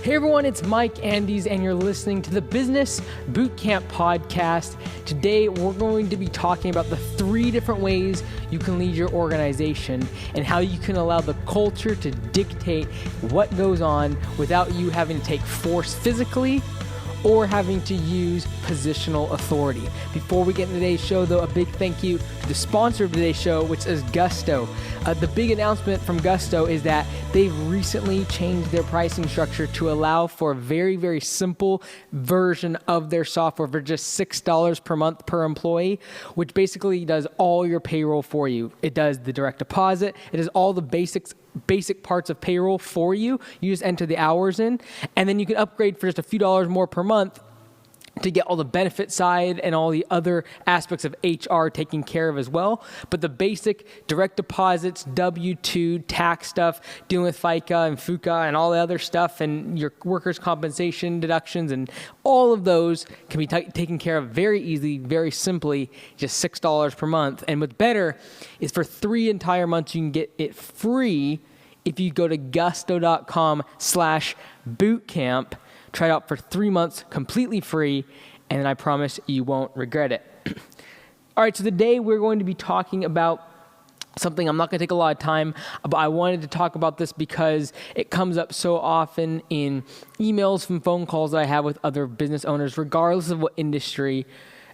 Hey everyone, it's Mike Andes, and you're listening to the Business Bootcamp Podcast. Today, we're going to be talking about the 3 different ways you can lead your organization and how you can allow the culture to dictate what goes on without you having to take force physically or having to use positional authority. Before we get into today's show, though, a big thank you to the sponsor of today's show, which is Gusto. The big announcement from Gusto is that they've recently changed their pricing structure to allow for a very, very simple version of their software for just $6 per month per employee, which basically does all your payroll for you. It does the direct deposit. It does all the basic parts of payroll for you. You just enter the hours in, and then you can upgrade for just a few dollars more per month to get all the benefit side and all the other aspects of HR taken care of as well. But the basic direct deposits, W-2, tax stuff, dealing with FICA and FUCA and all the other stuff, and your workers' compensation deductions, and all of those can be taken care of very easily, very simply, just $6 per month. And what's better is for 3 entire months, you can get it free if you go to gusto.com/bootcamp. Try it out for 3 months completely free, and I promise you won't regret it. All right, so today we're going to be talking about something I'm not going to take a lot of time, but I wanted to talk about this because it comes up so often in emails from phone calls that I have with other business owners, regardless of what industry,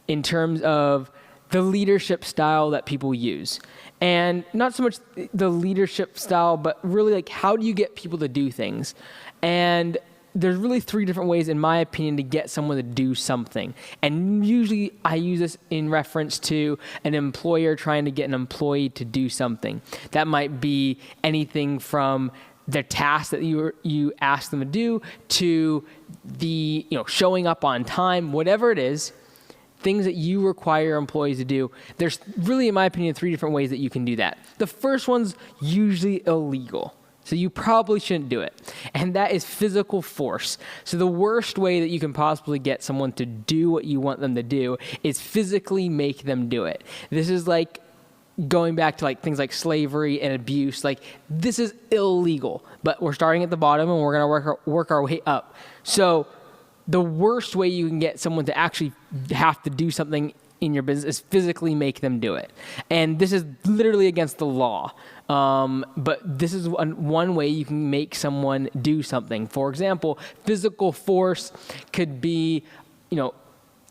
in terms of the leadership style that people use. And not so much the leadership style, but really like how do you get people to do things? And there's really 3 different ways, in my opinion, to get someone to do something. And usually I use this in reference to an employer trying to get an employee to do something. That might be anything from their task that you ask them to do to the showing up on time, whatever it is, things that you require employees to do. There's really, in my opinion, 3 different ways that you can do that. The first one's usually illegal. So you probably shouldn't do it. And that is physical force. So the worst way that you can possibly get someone to do what you want them to do is physically make them do it. This is like going back to like things like slavery and abuse. Like this is illegal, but we're starting at the bottom and we're going to work our way up. So the worst way you can get someone to actually have to do something in your business is physically make them do it. And this is literally against the law. But this is one way you can make someone do something. For example, physical force could be,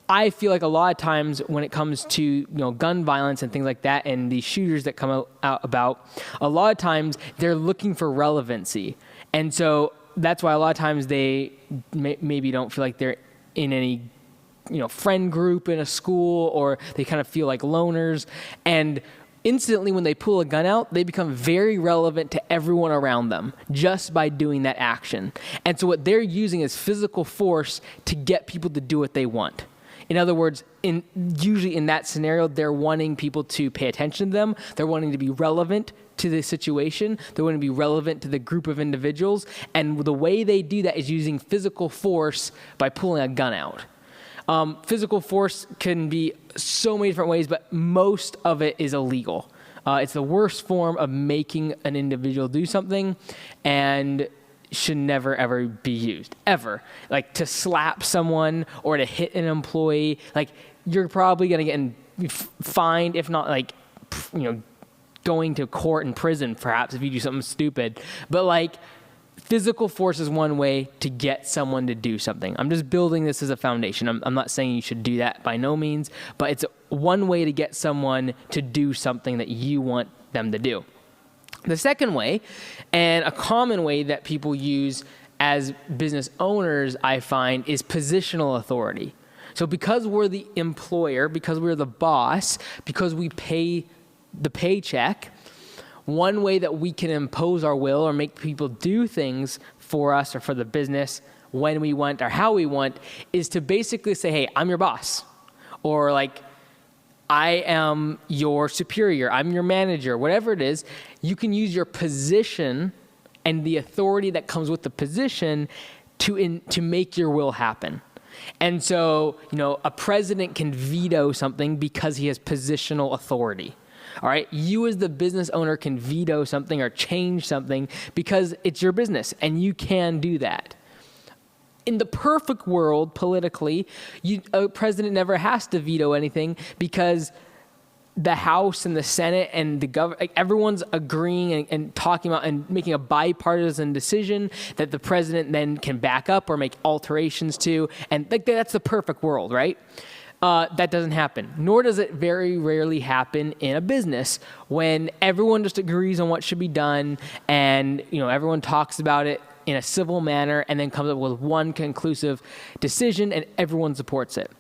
I feel like a lot of times when it comes to, gun violence and things like that and the shooters that come out about, a lot of times they're looking for relevancy. And so that's why a lot of times they maybe don't feel like they're in any friend group in a school, or they kind of feel like loners. And instantly when they pull a gun out, they become very relevant to everyone around them just by doing that action. And so what they're using is physical force to get people to do what they want. In other words, usually in that scenario, they're wanting people to pay attention to them. They're wanting to be relevant to the situation. They want to be relevant to the group of individuals. And the way they do that is using physical force by pulling a gun out. Physical force can be so many different ways, but most of it is illegal. It's the worst form of making an individual do something and should never, ever be used, ever. Like to slap someone or to hit an employee, like you're probably going to get fined, if not like, going to court and prison perhaps if you do something stupid. But like, physical force is one way to get someone to do something. I'm just building this as a foundation. I'm not saying you should do that by no means, but it's one way to get someone to do something that you want them to do. The second way, and a common way that people use as business owners, I find, is positional authority. So because we're the employer, because we're the boss, because we pay the paycheck, one way that we can impose our will or make people do things for us or for the business when we want or how we want is to basically say, hey, I'm your boss. Or like, I am your superior. I'm your manager. Whatever it is, you can use your position and the authority that comes with the position to make your will happen. And so, a president can veto something because he has positional authority. All right, you as the business owner can veto something or change something because it's your business and you can do that. In the perfect world, politically, a president never has to veto anything because the House and the Senate and the government, like everyone's agreeing and talking about and making a bipartisan decision that the president then can back up or make alterations to. And like that's the perfect world, right? That doesn't happen. Nor does it very rarely happen in a business when everyone just agrees on what should be done and everyone talks about it in a civil manner and then comes up with one conclusive decision and everyone supports it.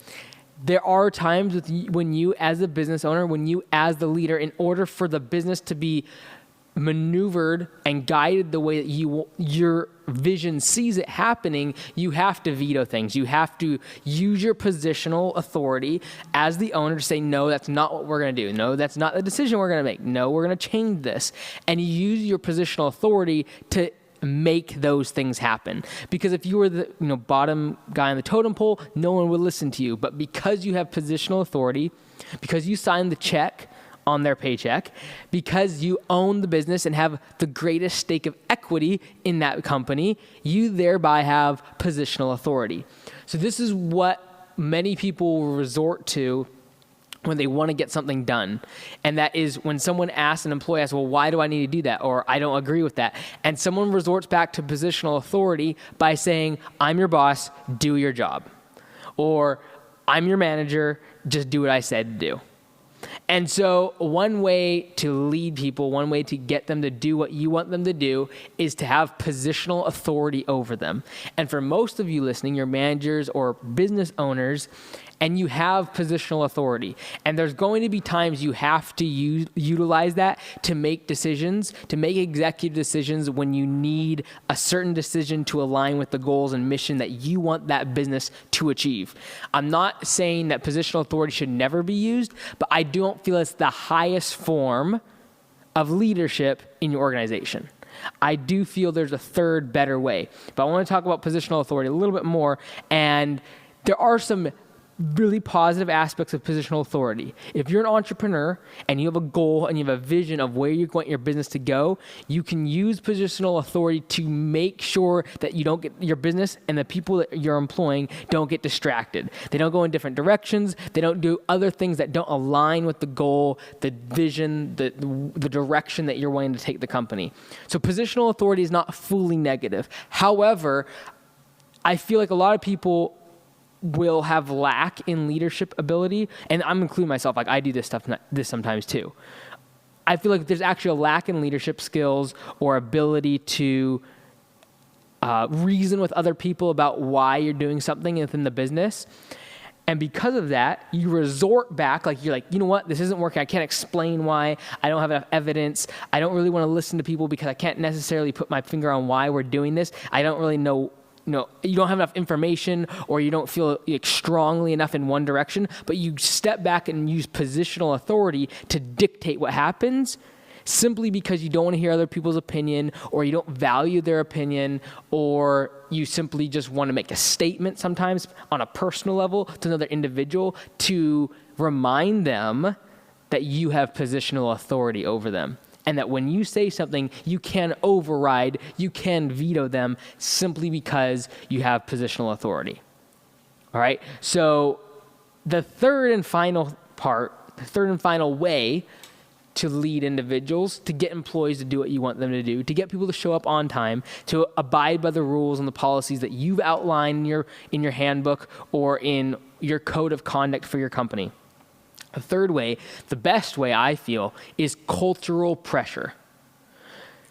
There are times when you as a business owner, when you as the leader, in order for the business to be maneuvered and guided the way that your vision sees it happening, you have to veto things. You have to use your positional authority as the owner to say, no, that's not what we're going to do. No, that's not the decision we're going to make. No, we're going to change this. And you use your positional authority to make those things happen. Because if you were the bottom guy on the totem pole, no one would listen to you. But because you have positional authority, because you signed the check on their paycheck, because you own the business and have the greatest stake of equity in that company, you thereby have positional authority. So this is what many people will resort to when they want to get something done. And that is when an employee asks, well, why do I need to do that? Or I don't agree with that. And someone resorts back to positional authority by saying, I'm your boss, do your job. Or I'm your manager, just do what I said to do. And so one way to lead people, one way to get them to do what you want them to do is to have positional authority over them. And for most of you listening, you're managers or business owners, and you have positional authority. And there's going to be times you have to utilize that to make decisions, to make executive decisions when you need a certain decision to align with the goals and mission that you want that business to achieve. I'm not saying that positional authority should never be used, but I don't feel it's the highest form of leadership in your organization. I do feel there's a third better way. But I want to talk about positional authority a little bit more, and there are some really positive aspects of positional authority. If you're an entrepreneur and you have a goal and you have a vision of where you want your business to go, you can use positional authority to make sure that you don't get your business and the people that you're employing don't get distracted. They don't go in different directions. They don't do other things that don't align with the goal, the vision, the direction that you're wanting to take the company. So positional authority is not fully negative. However, I feel like a lot of people will have lack in leadership ability, and I'm including myself, like I do this sometimes too. I feel like there's actually a lack in leadership skills or ability to reason with other people about why you're doing something within the business. And because of that, you resort back, like you're like, you know what, this isn't working. I can't explain why. I don't have enough evidence. I don't really want to listen to people because I can't necessarily put my finger on why we're doing this. I don't really know. You don't have enough information, or you don't feel strongly enough in one direction, but you step back and use positional authority to dictate what happens simply because you don't want to hear other people's opinion, or you don't value their opinion, or you simply just want to make a statement sometimes on a personal level to another individual to remind them that you have positional authority over them. And that when you say something, you can override, you can veto them simply because you have positional authority. All right? So the third and final way to lead individuals, to get employees to do what you want them to do, to get people to show up on time, to abide by the rules and the policies that you've outlined in your handbook or in your code of conduct for your company. The third way, the best way I feel, is cultural pressure.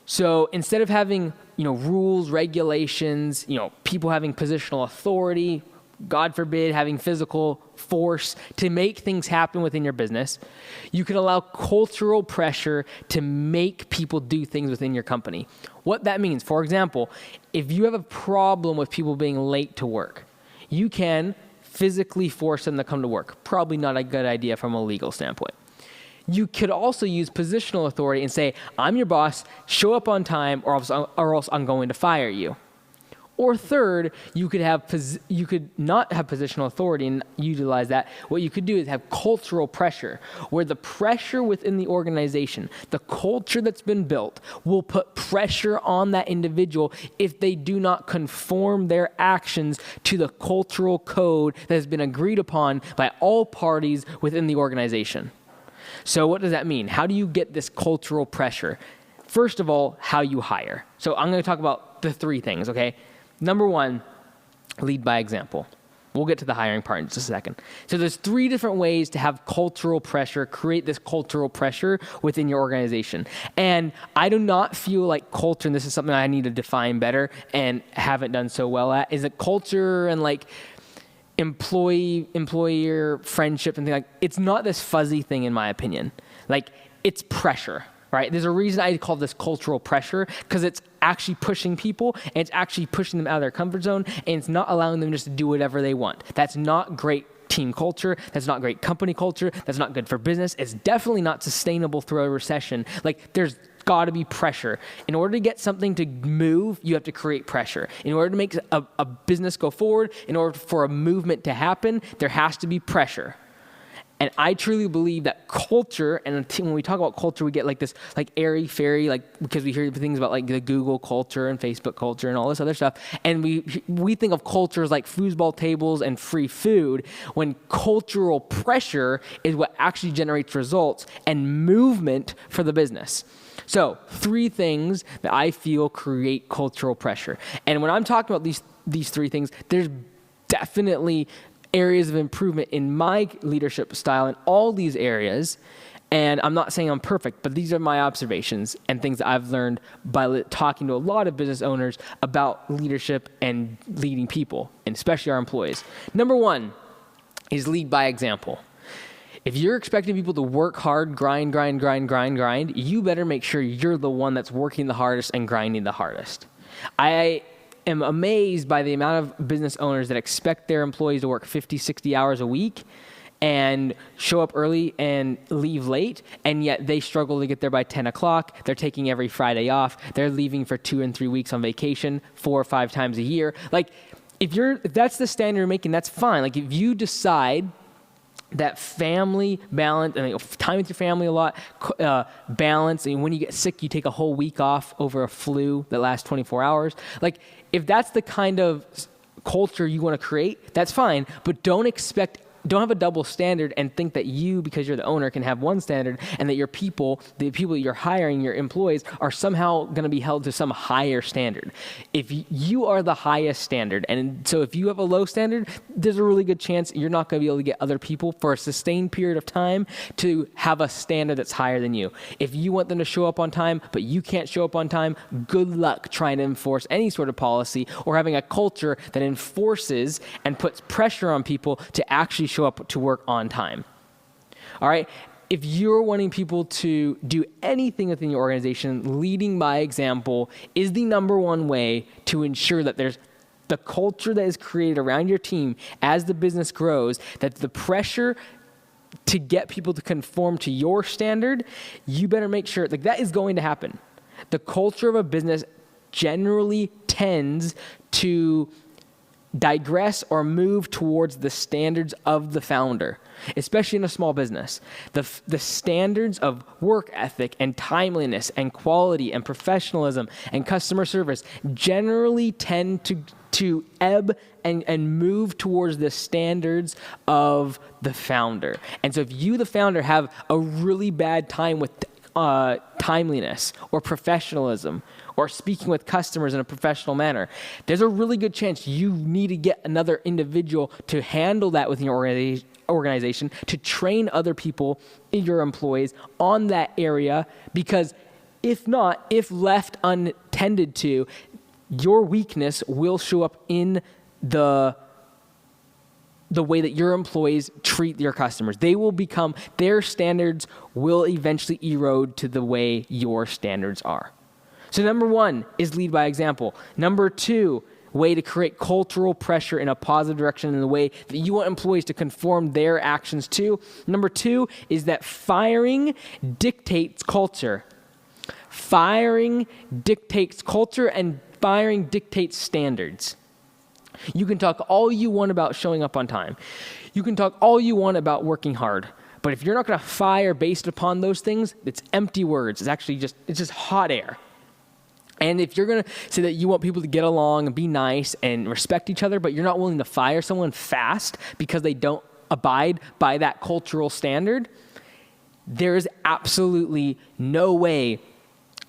So instead of having, rules, regulations, people having positional authority, God forbid, having physical force to make things happen within your business, you can allow cultural pressure to make people do things within your company. What that means, for example, if you have a problem with people being late to work, you can physically force them to come to work. Probably not a good idea from a legal standpoint. You could also use positional authority and say, I'm your boss, show up on time or else I'm going to fire you. Or third, you could not have positional authority and utilize that. What you could do is have cultural pressure, where the pressure within the organization, the culture that's been built, will put pressure on that individual if they do not conform their actions to the cultural code that has been agreed upon by all parties within the organization. So what does that mean? How do you get this cultural pressure? First of all, how you hire. So I'm going to talk about the three things, okay? Number one, lead by example. We'll get to the hiring part in just a second. So there's three different ways to have cultural pressure, create this cultural pressure within your organization. And I do not feel like culture, and this is something I need to define better and haven't done so well at, is that culture and like employer friendship and things like, it's not this fuzzy thing in my opinion. Like, it's pressure. Right? There's a reason I call this cultural pressure, because it's actually pushing people and it's actually pushing them out of their comfort zone, and it's not allowing them just to do whatever they want. That's not great team culture. That's not great company culture. That's not good for business. It's definitely not sustainable through a recession. Like, there's got to be pressure. In order to get something to move, you have to create pressure. In order to make a business go forward, in order for a movement to happen, there has to be pressure. And I truly believe that culture, and when we talk about culture, we get like this like airy-fairy, like, because we hear things about like the Google culture and Facebook culture and all this other stuff. And we think of culture as like foosball tables and free food, when cultural pressure is what actually generates results and movement for the business. So 3 things that I feel create cultural pressure. And when I'm talking about these 3 things, there's definitely areas of improvement in my leadership style in all these areas. And I'm not saying I'm perfect, but these are my observations and things that I've learned by talking to a lot of business owners about leadership and leading people, and especially our employees. Number 1 is lead by example. If you're expecting people to work hard, grind, you better make sure you're the one that's working the hardest and grinding the hardest. I am amazed by the amount of business owners that expect their employees to work 50, 60 hours a week and show up early and leave late, and yet they struggle to get there by 10 o'clock. They're taking every Friday off. They're leaving for 2 and 3 weeks on vacation 4 or 5 times a year. Like, if that's the standard you're making, that's fine. Like, if you decide that family balance, and time with your family a lot, balance, and when you get sick, you take a whole week off over a flu that lasts 24 hours. Like, if that's the kind of culture you want to create, that's fine, but don't have a double standard and think that you, because you're the owner, can have one standard, and that your people, the people that you're hiring, your employees, are somehow going to be held to some higher standard. If you are the highest standard, and so if you have a low standard, there's a really good chance you're not going to be able to get other people for a sustained period of time to have a standard that's higher than you. If you want them to show up on time, but you can't show up on time, good luck trying to enforce any sort of policy or having a culture that enforces and puts pressure on people to actually show up to work on time. All right? If you're wanting people to do anything within your organization, leading by example is the number one way to ensure that there's the culture that is created around your team as the business grows, that the pressure to get people to conform to your standard, you better make sure like that is going to happen. The culture of a business generally tends to digress or move towards the standards of the founder, especially in a small business. The standards of work ethic and timeliness and quality and professionalism and customer service generally tend to ebb and move towards the standards of the founder. And so if you, the founder, have a really bad time with timeliness or professionalism or speaking with customers in a professional manner, there's a really good chance you need to get another individual to handle that within your organization, to train other people, your employees, on that area, because if not, if left untended to, your weakness will show up in the way that your employees treat your customers. Their standards will eventually erode to the way your standards are. So number 1 is lead by example. Number 2, way to create cultural pressure in a positive direction in the way that you want employees to conform their actions to. Number 2 is that firing dictates culture. Firing dictates culture, and firing dictates standards. You can talk all you want about showing up on time. You can talk all you want about working hard. But if you're not going to fire based upon those things, it's empty words. It's just hot air. And if you're going to say that you want people to get along and be nice and respect each other, but you're not willing to fire someone fast because they don't abide by that cultural standard, there is absolutely no way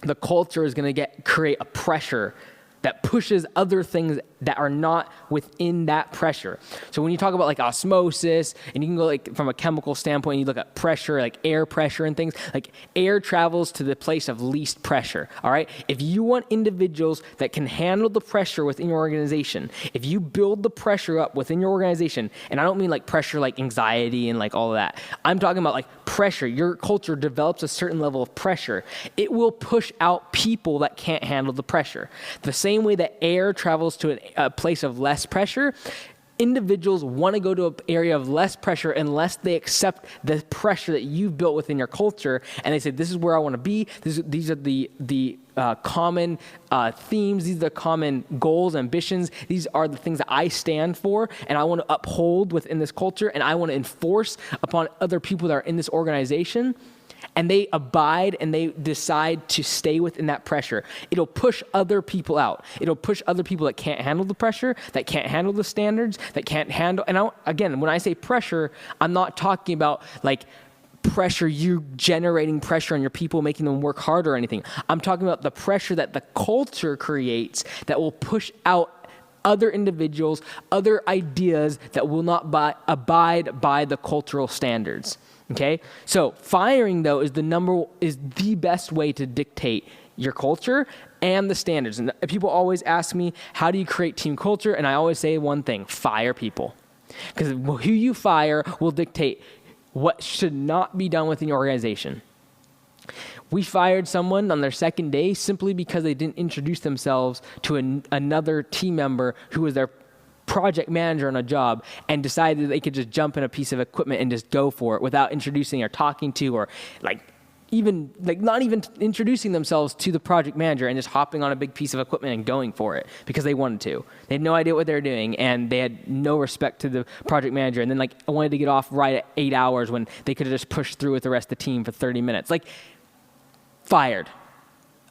the culture is going to create a pressure that pushes other things that are not within that pressure. So when you talk about like osmosis, and you can go like from a chemical standpoint, you look at pressure, like air pressure and things, like air travels to the place of least pressure, all right? If you want individuals that can handle the pressure within your organization, if you build the pressure up within your organization, and I don't mean like pressure like anxiety and like all of that, I'm talking about like pressure. Your culture develops a certain level of pressure. It will push out people that can't handle the pressure. The same way that air travels to a place of less pressure, individuals want to go to an area of less pressure unless they accept the pressure that you've built within your culture, and they say, this is where I want to be. These are the common themes. These are the common goals, ambitions. These are the things that I stand for, and I want to uphold within this culture, and I want to enforce upon other people that are in this organization. And they abide and they decide to stay within that pressure. It'll push other people out. It'll push other people that can't handle the pressure, that can't handle the standards, that can't handle, and again, when I say pressure, I'm not talking about like pressure, you generating pressure on your people, making them work harder or anything. I'm talking about the pressure that the culture creates that will push out other individuals, other ideas that will not abide by the cultural standards. Okay, so firing though is the best way to dictate your culture and the standards. And people always ask me, how do you create team culture? And I always say one thing: fire people, because who you fire will dictate what should not be done within your organization. We fired someone on their second day simply because they didn't introduce themselves to another team member who was their project manager on a job, and decided that they could just jump in a piece of equipment and just go for it without introducing or talking to, or not even introducing themselves to the project manager, and just hopping on a big piece of equipment and going for it because they wanted to. They had no idea what they were doing, and they had no respect to the project manager, and then wanted to get off right at 8 hours when they could have just pushed through with the rest of the team for 30 minutes. Fired.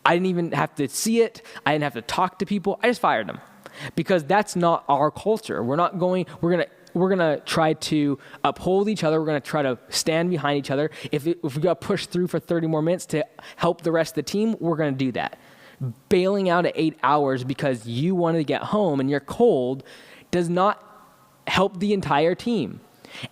I didn't even have to see it. I didn't have to talk to people. I just fired them. Because that's not our culture. We're gonna try to uphold each other. We're gonna try to stand behind each other. If we got pushed through for 30 more minutes to help the rest of the team, we're gonna do that. Bailing out at 8 hours because you wanted to get home and you're cold does not help the entire team.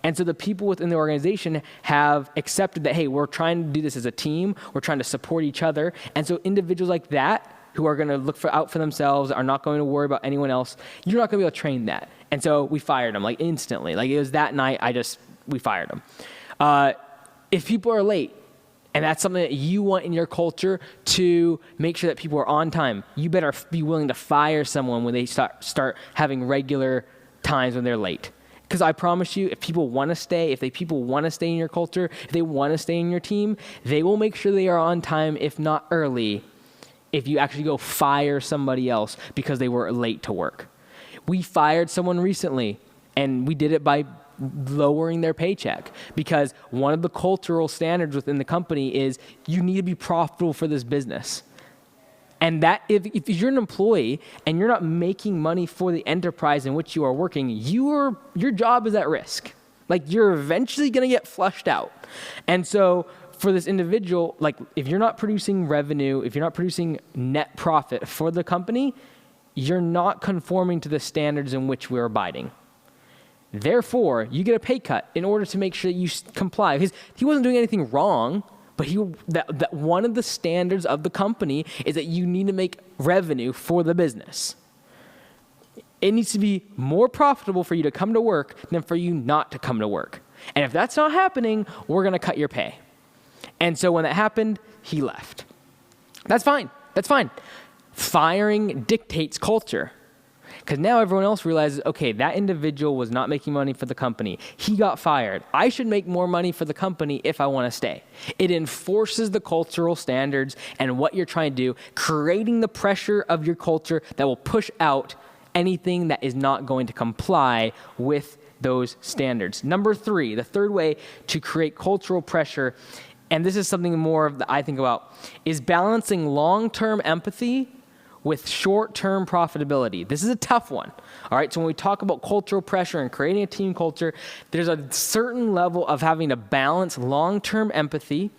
And so the people within the organization have accepted that, hey, we're trying to do this as a team. We're trying to support each other. And so individuals like that, who are going to look out for themselves, are not going to worry about anyone else, you're not going to be able to train that. And so we fired them instantly. It was that night, we fired them. If people are late, and that's something that you want in your culture to make sure that people are on time, you better be willing to fire someone when they start having regular times when they're late. Because I promise you, if people want to stay in your culture, if they want to stay in your team, they will make sure they are on time, if not early, if you actually go fire somebody else because they were late to work. We fired someone recently, and we did it by lowering their paycheck, because one of the cultural standards within the company is you need to be profitable for this business. And that if you're an employee and you're not making money for the enterprise in which you are working, your job is at risk. You're eventually going to get flushed out. And so for this individual, if you're not producing revenue, if you're not producing net profit for the company, you're not conforming to the standards in which we're abiding. Therefore, you get a pay cut in order to make sure that you comply. Because he wasn't doing anything wrong, but that one of the standards of the company is that you need to make revenue for the business. It needs to be more profitable for you to come to work than for you not to come to work. And if that's not happening, we're going to cut your pay. And so when that happened, he left. That's fine. Firing dictates culture. Because now everyone else realizes, okay, that individual was not making money for the company. He got fired. I should make more money for the company if I want to stay. It enforces the cultural standards and what you're trying to do, creating the pressure of your culture that will push out anything that is not going to comply with those standards. Number 3, the third way to create cultural pressure, and this is something more that I think about, is balancing long-term empathy with short-term profitability. This is a tough one, all right? So when we talk about cultural pressure and creating a team culture, there's a certain level of having to balance long-term empathy,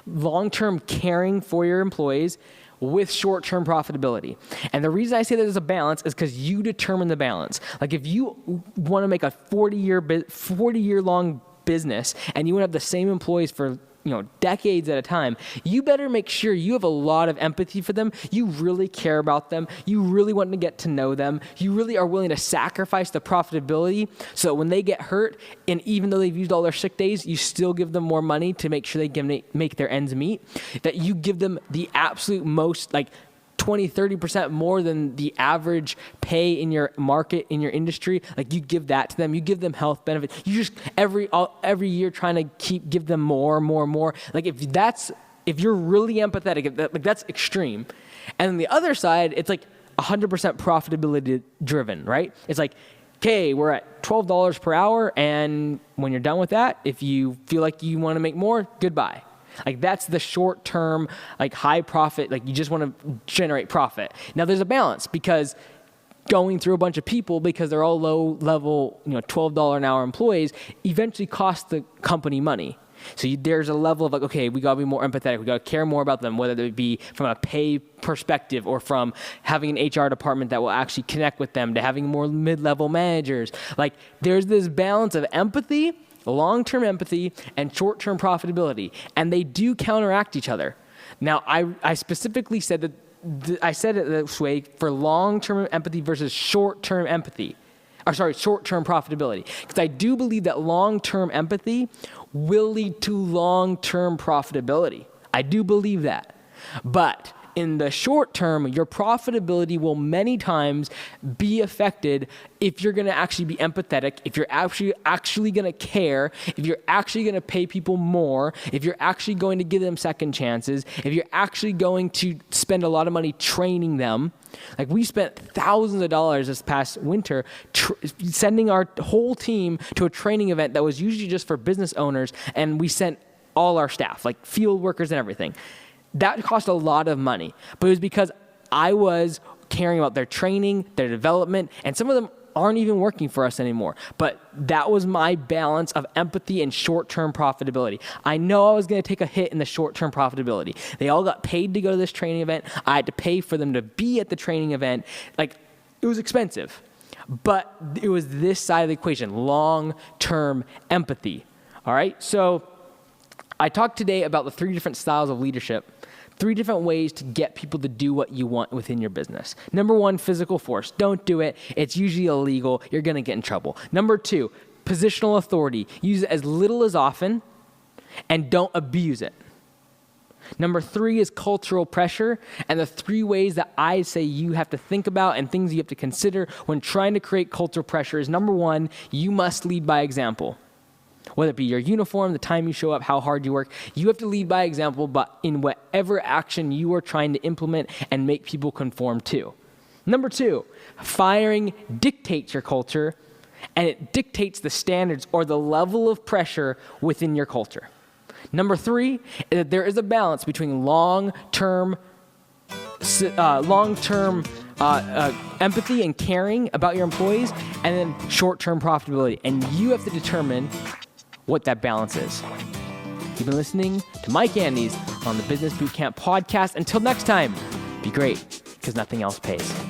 long-term caring for your employees with short-term profitability. And the reason I say that there's a balance is because you determine the balance. Like if you want to make a 40-year-long business and you want to have the same employees for decades at a time, you better make sure you have a lot of empathy for them. You really care about them. You really want to get to know them. You really are willing to sacrifice the profitability so that when they get hurt, and even though they've used all their sick days, you still give them more money to make sure they can make their ends meet, that you give them the absolute most, like 20, 30% more than the average pay in your market, in your industry. Like you give that to them. You give them health benefits. You just every year trying to give them more. Like if you're really empathetic, that's extreme. And then the other side, it's like 100% profitability driven, right? It's like, okay, we're at $12 per hour. And when you're done with that, if you feel like you want to make more, goodbye. Like that's the short term, like high profit, like you just want to generate profit. Now there's a balance because going through a bunch of people because they're all low level, $12 an hour employees eventually cost the company money. So there's a level of like, okay, we got to be more empathetic. We got to care more about them, whether it be from a pay perspective or from having an HR department that will actually connect with them to having more mid-level managers. Like there's this balance of empathy, long-term empathy, and short-term profitability, and they do counteract each other. Now, I specifically said that I said it this way for long-term empathy versus short-term short-term profitability, because I do believe that long-term empathy will lead to long-term profitability. I do believe that, but in the short term, your profitability will many times be affected if you're going to actually be empathetic, if you're actually going to care, if you're actually going to pay people more, if you're actually going to give them second chances, if you're actually going to spend a lot of money training them. Like we spent thousands of dollars this past winter sending our whole team to a training event that was usually just for business owners, and we sent all our staff, like field workers and everything. That cost a lot of money, but it was because I was caring about their training, their development, and some of them aren't even working for us anymore. But that was my balance of empathy and short-term profitability. I know I was going to take a hit in the short-term profitability. They all got paid to go to this training event. I had to pay for them to be at the training event. Like, it was expensive, but it was this side of the equation, long-term empathy. All right, so I talked today about the 3 different styles of leadership, 3 different ways to get people to do what you want within your business. Number 1, physical force. Don't do it. It's usually illegal. You're going to get in trouble. Number 2, positional authority. Use it as little as often and don't abuse it. Number 3 is cultural pressure. And the 3 ways that I say you have to think about and things you have to consider when trying to create cultural pressure is, number 1, you must lead by example. Whether it be your uniform, the time you show up, how hard you work, you have to lead by example, but in whatever action you are trying to implement and make people conform to. Number 2, firing dictates your culture, and it dictates the standards or the level of pressure within your culture. Number 3 is that there is a balance between long-term empathy and caring about your employees, and then short-term profitability, and you have to determine what that balance is. You've been listening to Mike Andes on the Business Bootcamp podcast. Until next time, be great, because nothing else pays.